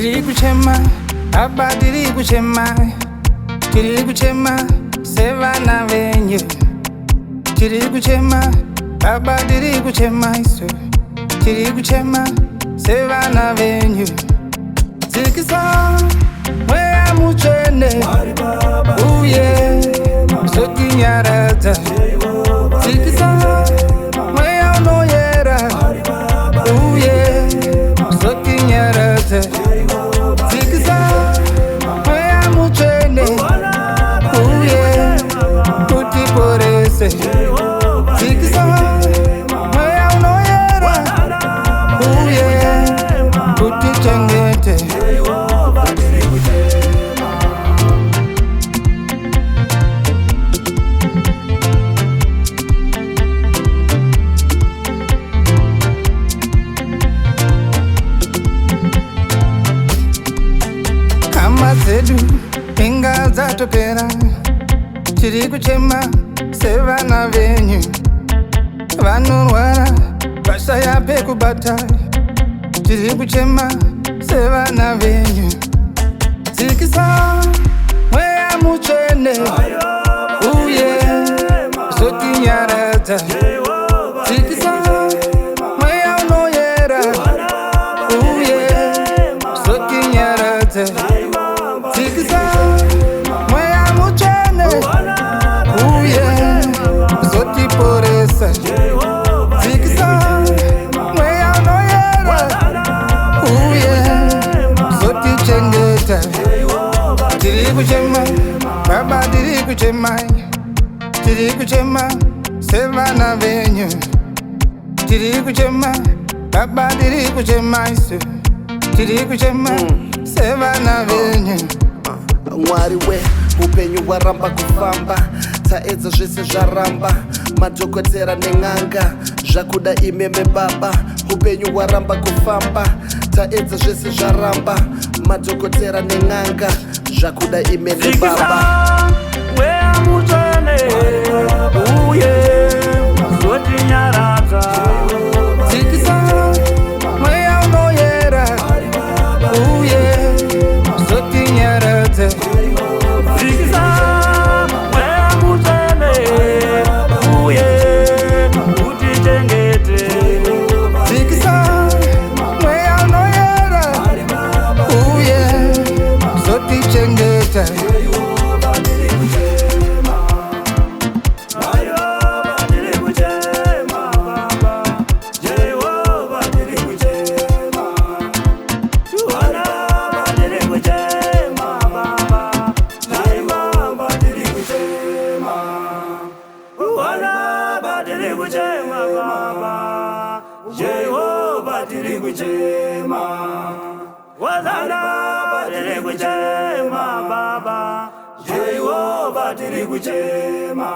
tiri kuchema, aba tiri kuchema, tiri kuchema, sevana venyu. Tiri kuchema, aba tiri kuchema iso, tiri kuchema, sevana venyu. Zikisa, wea muchene, uye, soki nyarata. Zikisa, wea unoyera, uye, soki nyarata. Zikisa, wea muchene, uye, kuti porese. Zikisa, wea unoyera, uye, kuti chengete. Zedu inga zatopera, tiri kuchema sevana venyu. Vanorwara vashaya pekubata, tiri kuchema sevana venyu. Zikisa mweya muchene, uye zoti nyarata. Zikisa mweya unoyera, uye zoti nyarata. Zikisa mweya muchene, uye zoti poresa. Zikisa mweya unoyera, uye zoti chengeta. Tiri kuchema, baba tiri kuchema, tiri kuchema, sevana venyu. Tiri kuchema, baba tiri kuchema iso, tiri kuchema, sevana venyu. Mwari we upenyu waramba kufamba, taedza zvese zvaramba, madhokotera nen'anga zvakuda imeme baba. Upenyu waramba kufamba, taedza zvese zvaramba, madhokotera nen'anga zvakuda imeme baba. Wea muchene, uye zoti nyarata. Zikisa mweya unoyera, uye zoti nyarata. Zikisa mweya muchene, uye kuti chengete. Zikisa mweya unoyera, uye zoti chengeta. Jehovah diri kuchema, wazana diri kuchema baba. Jehovah diri kuchema.